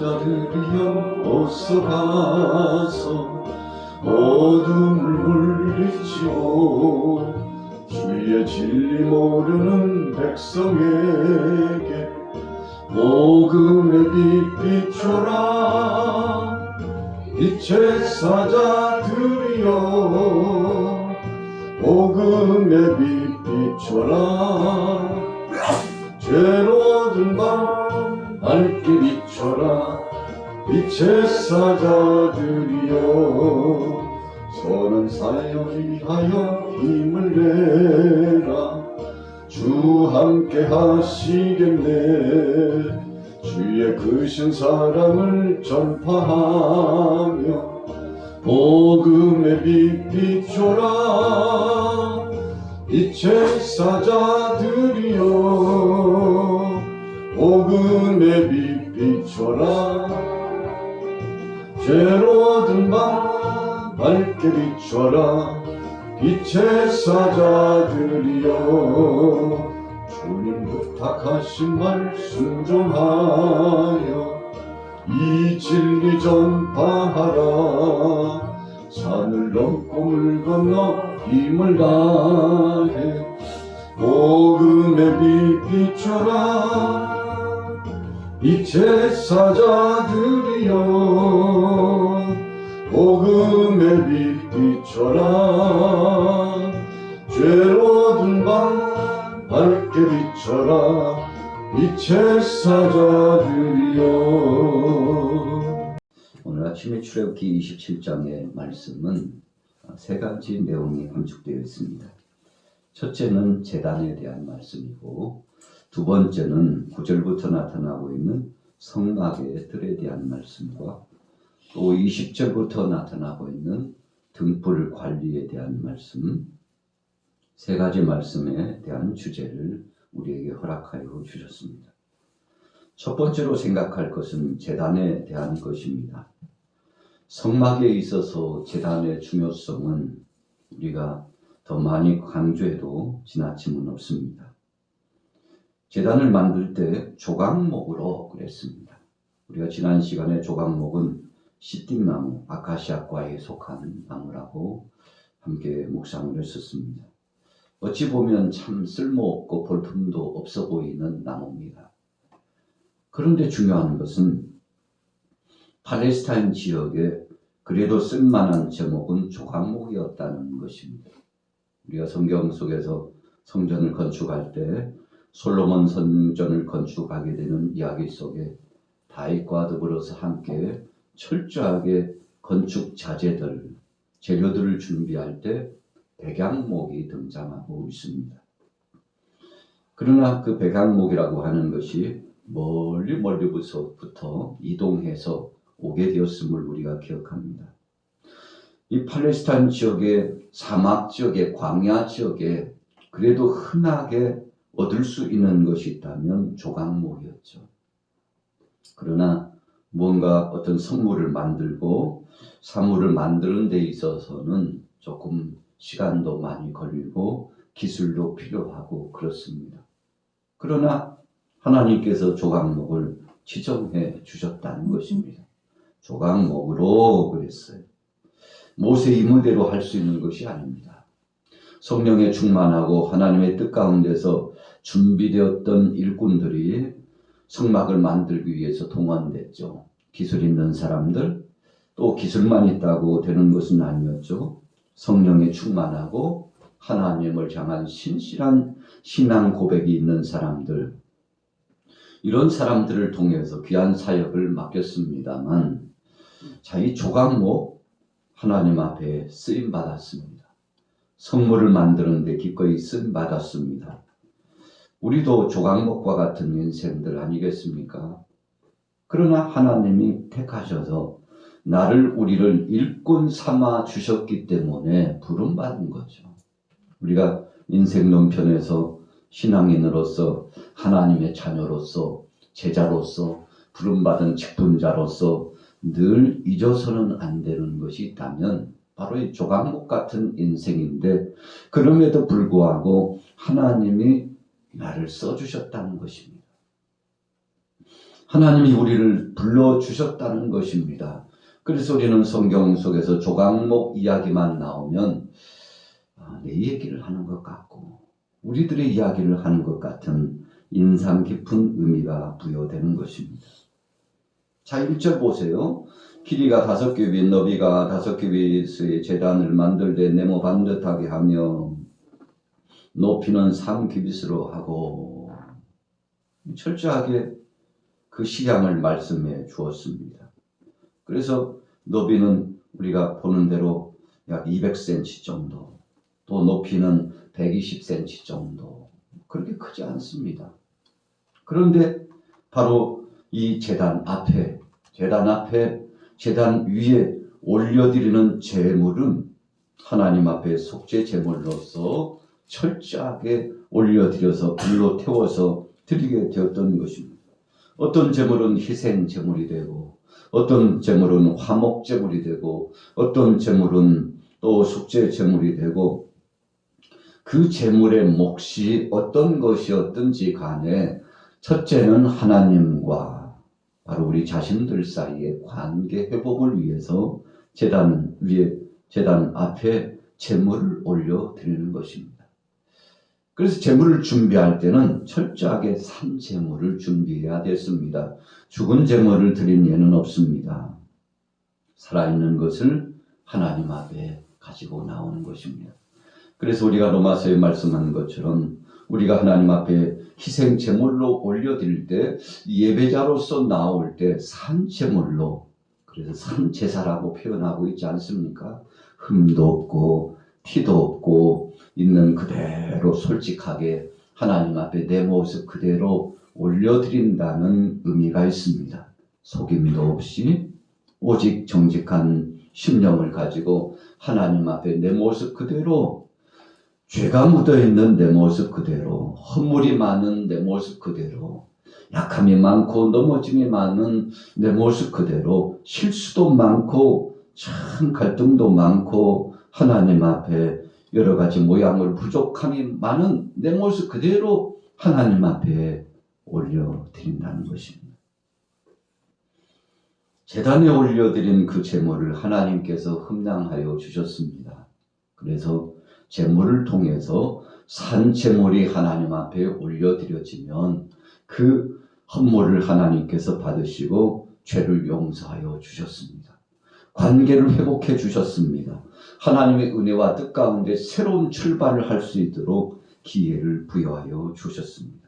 자들이여 어서 가서 어둠을 물리치고 주의 진리 모르는 백성에게 복음의 빛 비춰라. 빛의 사자들이여 복음의 빛 비춰라. 죄로 얻은 밤 밝게 비춰라. 빛의 사자들이여 선한 사역 위하여 힘을 내라. 주 함께 하시겠네. 주의 크신 사랑을 전파하며 복음의 빛 비춰라. 빛의 사자들이여 복음의 빛 비춰라. 죄로 얻은 밤 밝게 비춰라. 빛의 사자들이여 주님 부탁하신 말 순종하여 이 진리 전파하라. 산을 넘고 물 건너 힘을 다해 복음의 빛 비춰라. 빛의 사자들이여 복음의 빛 비춰라. 죄로 얻은 밤 밝게 비춰라. 빛의 사자들이여. 오늘 아침에 출애굽기 27장의 말씀은 세 가지 내용이 함축되어 있습니다. 첫째는 제단에 대한 말씀이고, 두 번째는 9절부터 나타나고 있는 성막의 뜰에 대한 말씀과 또 20절부터 나타나고 있는 등불 관리에 대한 말씀, 세 가지 말씀에 대한 주제를 우리에게 허락하여 주셨습니다. 첫 번째로 생각할 것은 제단에 대한 것입니다. 성막에 있어서 제단의 중요성은 우리가 더 많이 강조해도 지나침은 없습니다. 제단을 만들 때 조각목으로 그랬습니다. 우리가 지난 시간에 조각목은 시띠나무, 아카시아과에 속한 나무라고 함께 묵상을 했었습니다. 어찌 보면 참 쓸모없고 볼품도 없어 보이는 나무입니다. 그런데 중요한 것은 팔레스타인 지역에 그래도 쓸만한 제목은 조각목이었다는 것입니다. 우리가 성경 속에서 성전을 건축할 때 솔로몬 성전을 건축하게 되는 이야기 속에 다윗과 더불어서 함께 철저하게 건축 자재들, 재료들을 준비할 때 백양목이 등장하고 있습니다. 그러나 그 백양목이라고 하는 것이 멀리부터 이동해서 오게 되었음을 우리가 기억합니다. 이 팔레스타인 지역의 사막 지역의 광야 지역에 그래도 흔하게 얻을 수 있는 것이 있다면 조각목이었죠. 그러나 뭔가 어떤 성물을 만들고 사물을 만드는 데 있어서는 조금 시간도 많이 걸리고 기술도 필요하고 그렇습니다. 그러나 하나님께서 조각목을 지정해 주셨다는 것입니다. 조각목으로 그랬어요. 모세 임의대로 할 수 있는 것이 아닙니다. 성령에 충만하고 하나님의 뜻 가운데서 준비되었던 일꾼들이 성막을 만들기 위해서 동원됐죠. 기술 있는 사람들, 또 기술만 있다고 되는 것은 아니었죠. 성령에 충만하고 하나님을 향한 신실한 신앙 고백이 있는 사람들, 이런 사람들을 통해서 귀한 사역을 맡겼습니다만, 자, 이 조각목 하나님 앞에 쓰임 받았습니다. 성물을 만드는 데 기꺼이 쓰임 받았습니다. 우리도 조각목과 같은 인생들 아니겠습니까? 그러나 하나님이 택하셔서 우리를 일꾼 삼아 주셨기 때문에 부름받은 거죠. 우리가 인생 논편에서 신앙인으로서 하나님의 자녀로서 제자로서 부름받은 직분자로서 늘 잊어서는 안 되는 것이 있다면 바로 이 조각목 같은 인생인데, 그럼에도 불구하고 하나님이 나를 써주셨다는 것입니다. 하나님이 우리를 불러주셨다는 것입니다. 그래서 우리는 성경 속에서 조각목 이야기만 나오면 내 얘기를 하는 것 같고 우리들의 이야기를 하는 것 같은 인상 깊은 의미가 부여되는 것입니다. 자, 1절 보세요. 길이가 5규빗, 너비가 5규빗의 제단을 만들되 네모 반듯하게 하며 높이는 3규빗으로 하고, 철저하게 그 식양을 말씀해 주었습니다. 그래서 너비는 우리가 보는 대로 약 200cm 정도, 또 높이는 120cm 정도, 그렇게 크지 않습니다. 그런데 바로 이 제단 앞에, 제단 위에 올려드리는 제물은 하나님 앞에 속죄 제물로서 철저하게 올려드려서 불로 태워서 드리게 되었던 것입니다. 어떤 제물은 희생 제물이 되고, 어떤 제물은 화목 제물이 되고, 어떤 제물은 또 속죄 제물이 되고, 그 제물의 몫이 어떤 것이었든지 간에 첫째는 하나님과 바로 우리 자신들 사이의 관계 회복을 위해서 제단 위에, 제단 앞에 제물을 올려드리는 것입니다. 그래서 제물을 준비할 때는 철저하게 산 제물을 준비해야 됐습니다. 죽은 제물을 드린 예는 없습니다. 살아있는 것을 하나님 앞에 가지고 나오는 것입니다. 그래서 우리가 로마서에 말씀한 것처럼 우리가 하나님 앞에 희생 제물로 올려드릴 때 예배자로서 나올 때 산 제물로, 그래서 산 제사라고 표현하고 있지 않습니까? 흠도 없고 티도 없고 있는 그대로 솔직하게 하나님 앞에 내 모습 그대로 올려드린다는 의미가 있습니다. 속임도 없이 오직 정직한 심령을 가지고 하나님 앞에 내 모습 그대로, 죄가 묻어있는 내 모습 그대로, 허물이 많은 내 모습 그대로, 약함이 많고 넘어짐이 많은 내 모습 그대로, 실수도 많고 참 갈등도 많고 하나님 앞에 여러 가지 모양을 부족함이 많은 내 모습 그대로 하나님 앞에 올려드린다는 것입니다. 제단에 올려드린 그 제물을 하나님께서 흠량하여 주셨습니다. 그래서 제물을 통해서 산 제물이 하나님 앞에 올려드려지면 그 헌물을 하나님께서 받으시고 죄를 용서하여 주셨습니다. 관계를 회복해 주셨습니다. 하나님의 은혜와 뜻 가운데 새로운 출발을 할 수 있도록 기회를 부여하여 주셨습니다.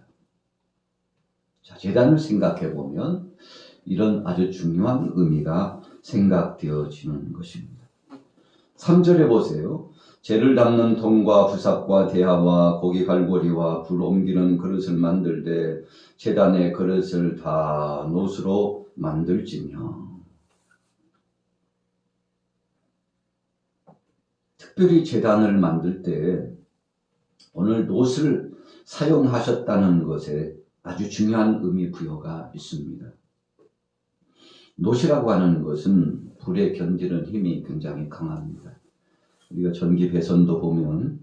자, 제단을 생각해 보면 이런 아주 중요한 의미가 생각되어지는 것입니다. 3절에 보세요. 재를 담는 통과 부삽과 대야와 고기 갈고리와 불 옮기는 그릇을 만들되 제단의 그릇을 다 놋으로 만들지며, 특별히 제단을 만들 때 오늘 놋을 사용하셨다는 것에 아주 중요한 의미 부여가 있습니다. 놋이라고 하는 것은 불에 견디는 힘이 굉장히 강합니다. 우리가 전기 배선도 보면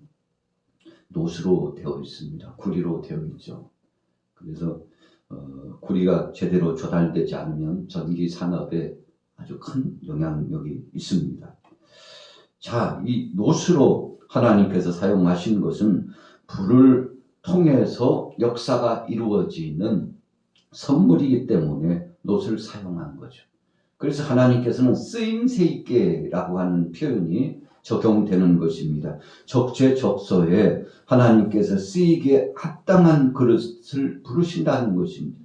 놋으로 되어 있습니다. 구리로 되어 있죠. 그래서 구리가 제대로 조달되지 않으면 전기 산업에 아주 큰 영향력이 있습니다. 자, 이 놋으로 하나님께서 사용하신 것은 불을 통해서 역사가 이루어지는 선물이기 때문에 놋을 사용한 거죠. 그래서 하나님께서는 쓰임새 있게라고 하는 표현이 적용되는 것입니다. 적재적소에 하나님께서 쓰이기에 합당한 그릇을 부르신다는 것입니다.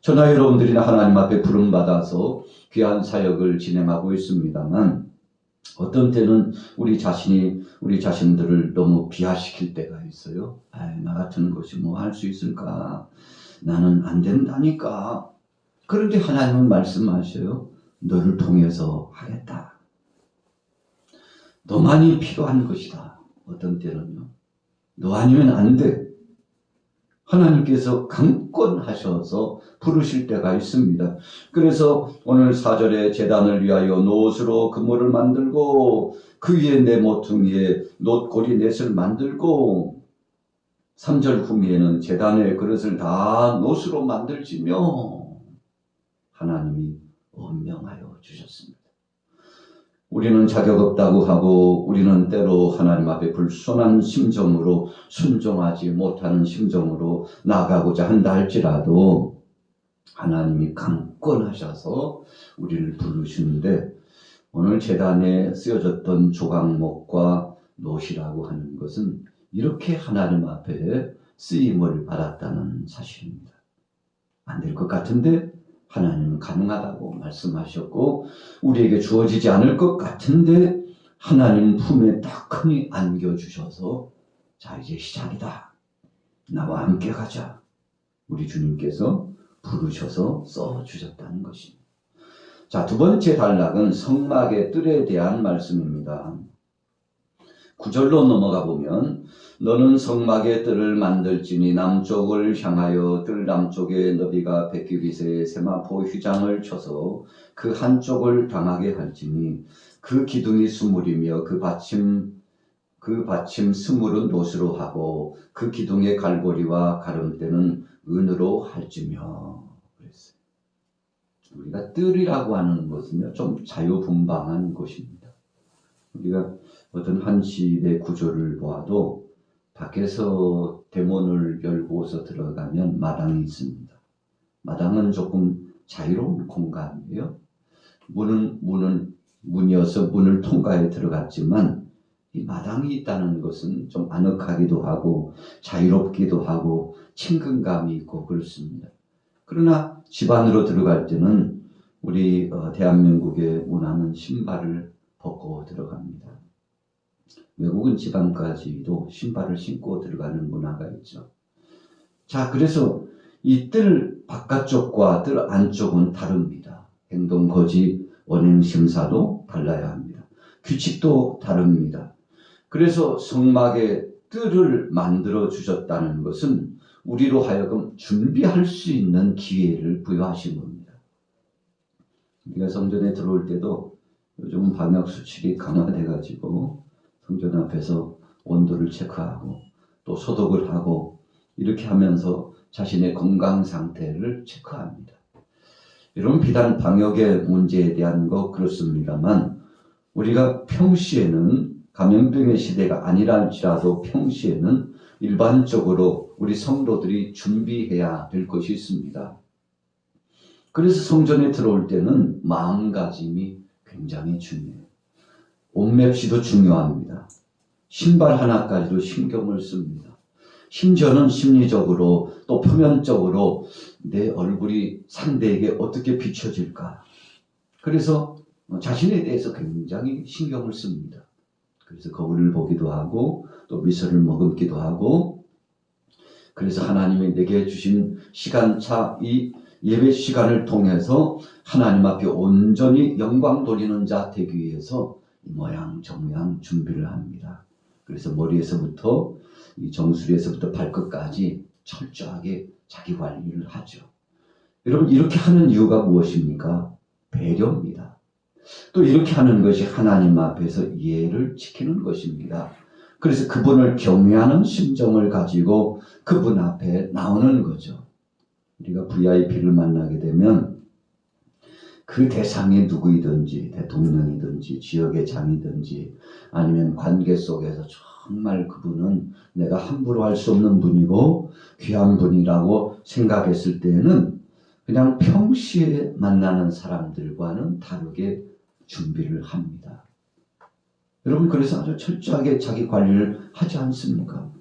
저나 여러분들이나 하나님 앞에 부름받아서 귀한 사역을 진행하고 있습니다만, 어떤 때는 우리 자신들을 너무 비하시킬 때가 있어요. 나 같은 것이 뭐 할 수 있을까? 나는 안 된다니까. 그런데 하나님은 말씀하셔요. 너를 통해서 하겠다. 너만이 필요한 것이다. 어떤 때는요. 너 아니면 안 돼. 하나님께서 강권하셔서 부르실 때가 있습니다. 그래서 오늘 4절에 제단을 위하여 놋으로 그물을 만들고 그 위에 내 모퉁이에 놋고리 넷을 만들고, 3절 후미에는 제단의 그릇을 다 놋으로 만들지며, 하나님이 엄명하여 주셨습니다. 우리는 자격 없다고 하고 우리는 때로 하나님 앞에 불손한 심정으로 순종하지 못하는 심정으로 나아가고자 한다 할지라도 하나님이 강권하셔서 우리를 부르시는데 오늘 제단에 쓰여졌던 조각목과 놋이라고 하는 것은 이렇게 하나님 앞에 쓰임을 받았다는 사실입니다. 안 될 것 같은데 하나님은 가능하다고 말씀하셨고 우리에게 주어지지 않을 것 같은데 하나님 품에 딱 흔히 안겨주셔서 자 이제 시작이다. 나와 함께 가자. 우리 주님께서 부르셔서 써주셨다는 것입니다. 자, 두 번째 단락은 성막의 뜰에 대한 말씀입니다. 9절로 넘어가 보면 너는 성막의 뜰을 만들지니 남쪽을 향하여 뜰 남쪽에 너비가 100규빗의 세마포 휘장을 쳐서 그 한쪽을 당하게 할지니 그 기둥이 수물이며 그 받침 스물은 놋으로 하고 그 기둥의 갈고리와 가름대는 은으로 할지며 그랬어요. 우리가 뜰이라고 하는 것은요 좀 자유분방한 곳입니다. 우리가 어떤 한 집의 구조를 보아도 밖에서 대문을 열고서 들어가면 마당이 있습니다. 마당은 조금 자유로운 공간이에요. 문이어서 문을 통과해 들어갔지만 이 마당이 있다는 것은 좀 아늑하기도 하고 자유롭기도 하고 친근감이 있고 그렇습니다. 그러나 집 안으로 들어갈 때는 우리 대한민국의 문화는 신발을 벗고 들어갑니다. 외국은 지방까지도 신발을 신고 들어가는 문화가 있죠. 자, 그래서 이 뜰 바깥쪽과 뜰 안쪽은 다릅니다. 행동, 거짓, 언행, 심사도 달라야 합니다. 규칙도 다릅니다. 그래서 성막의 뜰을 만들어 주셨다는 것은 우리로 하여금 준비할 수 있는 기회를 부여하신 겁니다. 우리가 성전에 들어올 때도 요즘은 방역수칙이 강화돼가지고 성전 앞에서 온도를 체크하고 또 소독을 하고 이렇게 하면서 자신의 건강 상태를 체크합니다. 여러분 비단 방역의 문제에 대한 거 그렇습니다만 우리가 평시에는 감염병의 시대가 아니랄지라도 평시에는 일반적으로 우리 성도들이 준비해야 될 것이 있습니다. 그래서 성전에 들어올 때는 마음가짐이 굉장히 중요해요. 옷 맵시도 중요합니다. 신발 하나까지도 신경을 씁니다. 심지어는 심리적으로 또 표면적으로 내 얼굴이 상대에게 어떻게 비춰질까. 그래서 자신에 대해서 굉장히 신경을 씁니다. 그래서 거울을 보기도 하고 또 미소를 머금기도 하고 그래서 하나님이 내게 주신 시간차 이 예배 시간을 통해서 하나님 앞에 온전히 영광 돌리는 자 되기 위해서 이 모양 저 모양 준비를 합니다. 그래서 머리에서부터 이 정수리에서부터 발끝까지 철저하게 자기 관리를 하죠. 여러분 이렇게 하는 이유가 무엇입니까? 배려입니다. 또 이렇게 하는 것이 하나님 앞에서 예를 지키는 것입니다. 그래서 그분을 경외하는 심정을 가지고 그분 앞에 나오는 거죠. 우리가 VIP를 만나게 되면 그 대상이 누구이든지 대통령이든지 지역의 장이든지 아니면 관계 속에서 정말 그분은 내가 함부로 할 수 없는 분이고 귀한 분이라고 생각했을 때는 그냥 평시에 만나는 사람들과는 다르게 준비를 합니다. 여러분 그래서 아주 철저하게 자기 관리를 하지 않습니까?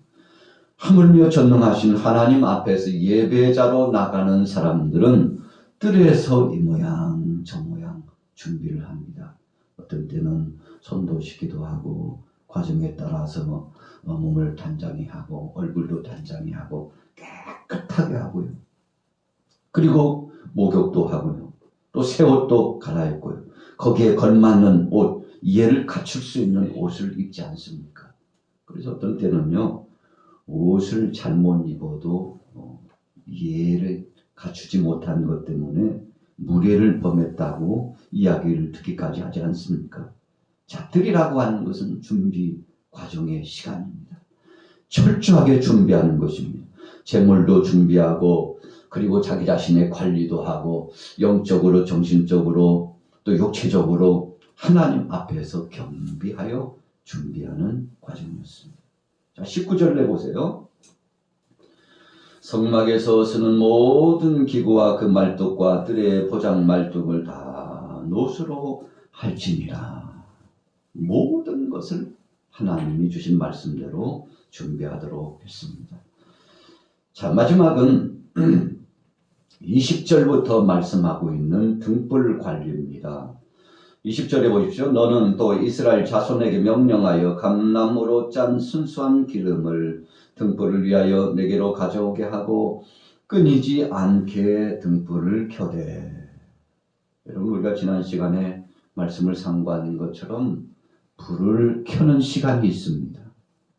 하물며 전능하신 하나님 앞에서 예배자로 나가는 사람들은 뜰에서 이 모양 저 모양 준비를 합니다. 어떤 때는 손도 씻기도 하고 과정에 따라서 몸을 단장히 하고 얼굴도 단장히 하고 깨끗하게 하고요. 그리고 목욕도 하고요. 또 새 옷도 갈아입고요. 거기에 걸맞는 옷, 이해를 갖출 수 있는 옷을 입지 않습니까? 그래서 어떤 때는요. 옷을 잘못 입어도 이해를 갖추지 못한 것 때문에 무례를 범했다고 이야기를 듣기까지 하지 않습니까? 자, 뜰이라고 하는 것은 준비 과정의 시간입니다. 철저하게 준비하는 것입니다. 재물도 준비하고 그리고 자기 자신의 관리도 하고 영적으로 정신적으로 또 육체적으로 하나님 앞에서 겸비하여 준비하는 과정이었습니다. 자, 19절 내보세요. 성막에서 쓰는 모든 기구와 그 말뚝과 뜰의 포장 말뚝을 다 노수로 할지니라. 모든 것을 하나님이 주신 말씀대로 준비하도록 했습니다. 자, 마지막은 20절부터 말씀하고 있는 등불 관리입니다. 20절에 보십시오. 너는 또 이스라엘 자손에게 명령하여 감나무로 짠 순수한 기름을 등불을 위하여 내게로 가져오게 하고 끊이지 않게 등불을 켜되. 여러분, 우리가 지난 시간에 말씀을 상고한 것처럼 불을 켜는 시간이 있습니다.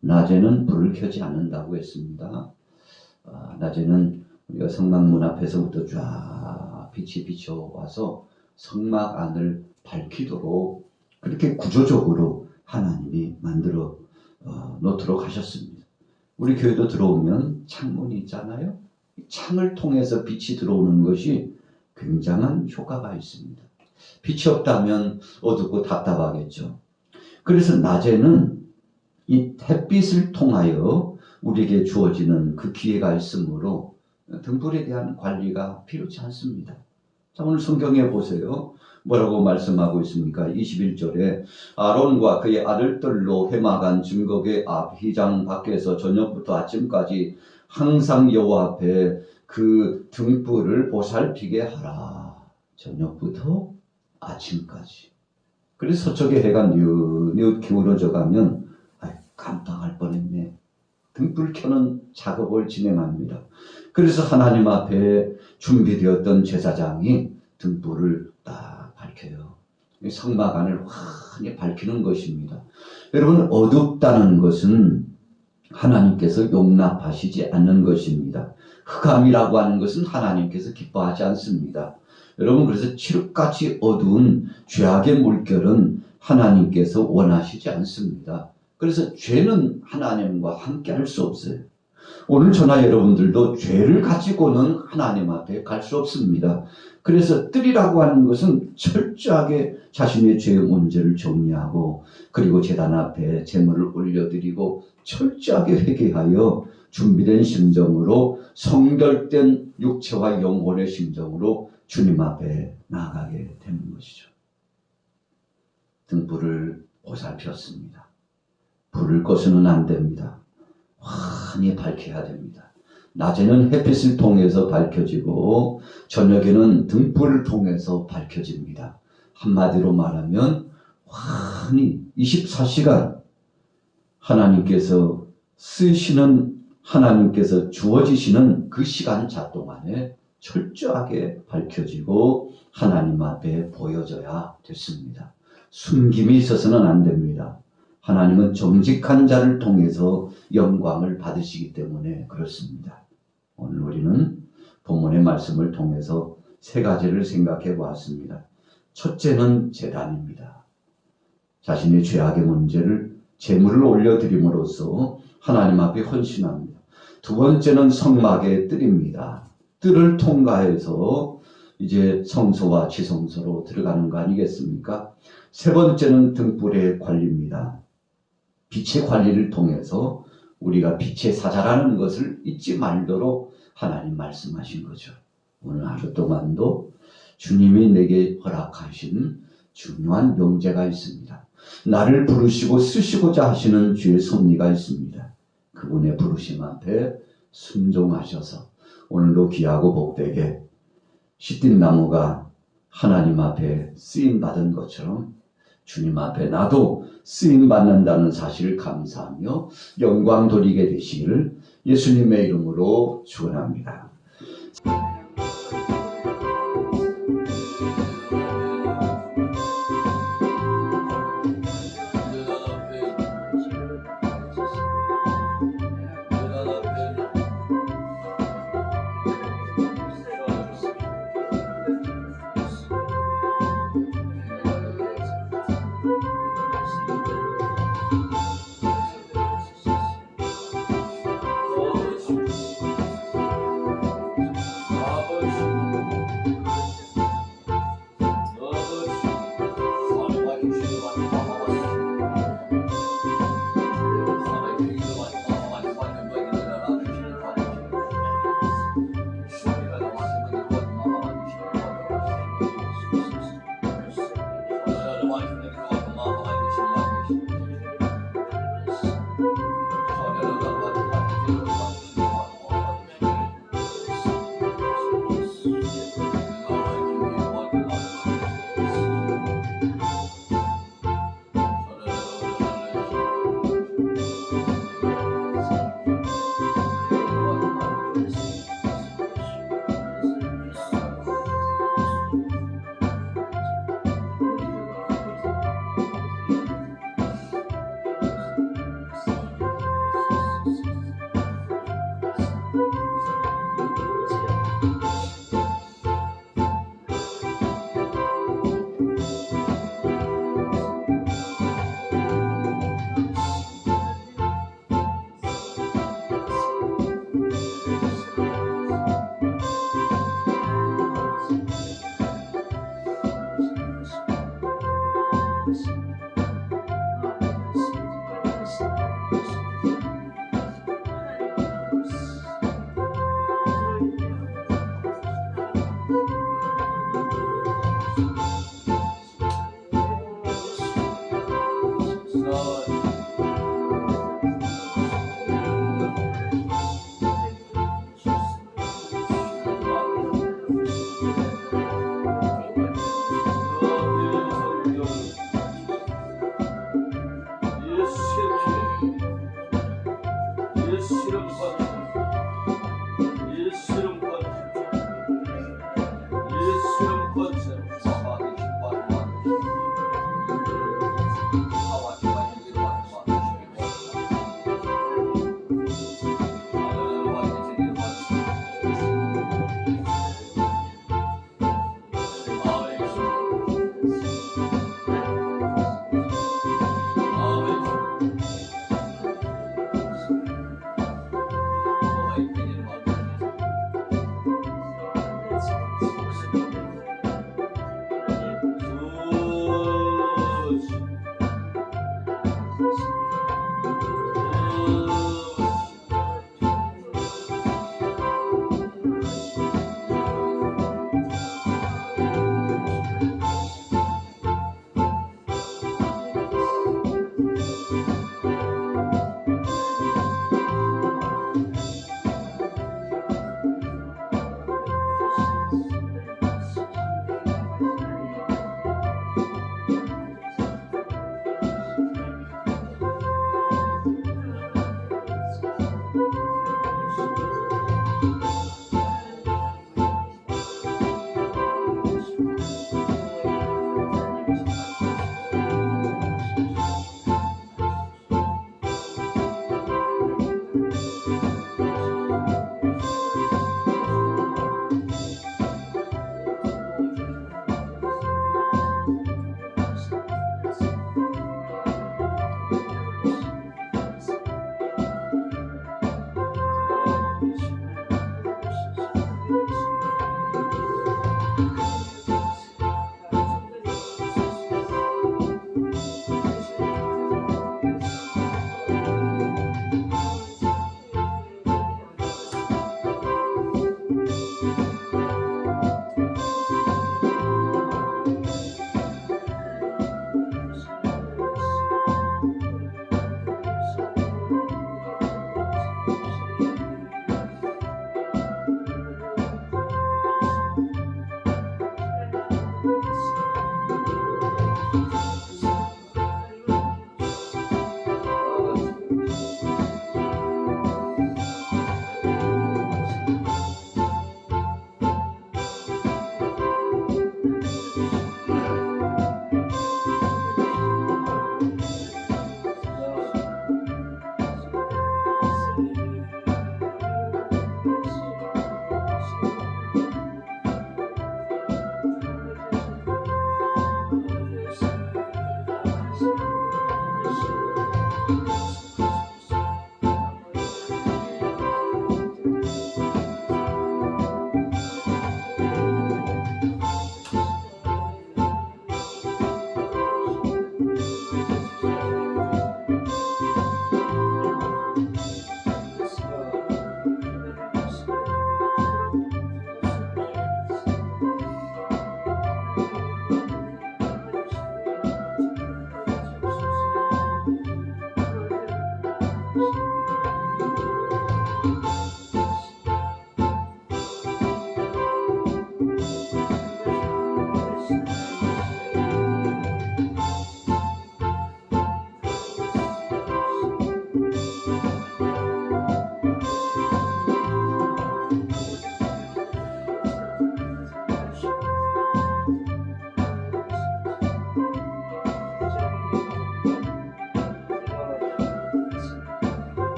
낮에는 불을 켜지 않는다고 했습니다. 낮에는 우리가 성막 문 앞에서부터 쫙 빛이 비춰와서 성막 안을 밝히도록 그렇게 구조적으로 하나님이 만들어 놓도록 하셨습니다. 우리 교회도 들어오면 창문이 있잖아요. 창을 통해서 빛이 들어오는 것이 굉장한 효과가 있습니다. 빛이 없다면 어둡고 답답하겠죠. 그래서 낮에는 이 햇빛을 통하여 우리에게 주어지는 그 기회가 있으므로 등불에 대한 관리가 필요치 않습니다. 자, 오늘 성경에 보세요. 뭐라고 말씀하고 있습니까? 21절에 아론과 그의 아들들로 회막안 증거궤 앞 휘장 밖에서 저녁부터 아침까지 항상 여호와 앞에 그 등불을 보살피게 하라. 저녁부터 아침까지. 그래서 서쪽에 해가 뉘엿 기울어져 가면 깜빡할 뻔했네. 등불 켜는 작업을 진행합니다. 그래서 하나님 앞에 준비되었던 제사장이 등불을 딱 밝혀요. 성막 안을 환히 밝히는 것입니다. 여러분, 어둡다는 것은 하나님께서 용납하시지 않는 것입니다. 흑암이라고 하는 것은 하나님께서 기뻐하지 않습니다. 여러분, 그래서 칠흑같이 어두운 죄악의 물결은 하나님께서 원하시지 않습니다. 그래서 죄는 하나님과 함께 할 수 없어요. 오늘 저나 여러분들도 죄를 가지고는 하나님 앞에 갈 수 없습니다. 그래서 뜰이라고 하는 것은 철저하게 자신의 죄의 문제를 정리하고 그리고 제단 앞에 제물을 올려드리고 철저하게 회개하여 준비된 심정으로 성결된 육체와 영혼의 심정으로 주님 앞에 나아가게 되는 것이죠. 등불을 보살폈습니다. 불을 꺼서는 안 됩니다. 환히 밝혀야 됩니다. 낮에는 햇빛을 통해서 밝혀지고 저녁에는 등불을 통해서 밝혀집니다. 한마디로 말하면 환히 24시간 하나님께서 하나님께서 주어지시는 그 시간차 동안에 철저하게 밝혀지고 하나님 앞에 보여져야 됐습니다. 숨김이 있어서는 안 됩니다. 하나님은 정직한 자를 통해서 영광을 받으시기 때문에 그렇습니다. 오늘 우리는 본문의 말씀을 통해서 세 가지를 생각해 보았습니다. 첫째는 제단입니다. 자신의 죄악의 문제를 제물을 올려드림으로써 하나님 앞에 헌신합니다. 두 번째는 성막의 뜰입니다. 뜰을 통과해서 이제 성소와 지성소로 들어가는 거 아니겠습니까? 세 번째는 등불의 관리입니다. 빛의 관리를 통해서 우리가 빛의 사자라는 것을 잊지 말도록 하나님 말씀하신 거죠. 오늘 하루 동안도 주님이 내게 허락하신 중요한 명제가 있습니다. 나를 부르시고 쓰시고자 하시는 주의 섭리가 있습니다. 그분의 부르심 앞에 순종하셔서 오늘도 귀하고 복되게 시딘 나무가 하나님 앞에 쓰임받은 것처럼 주님 앞에 나도 쓰임받는다는 사실을 감사하며 영광 돌리게 되시기를 예수님의 이름으로 축원합니다. 예수 이름 권세 예수 이름 권세 예수 이름 권세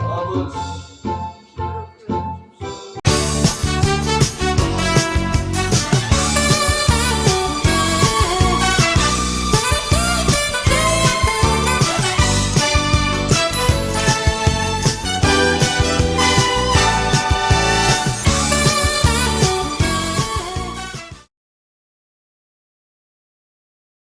아버지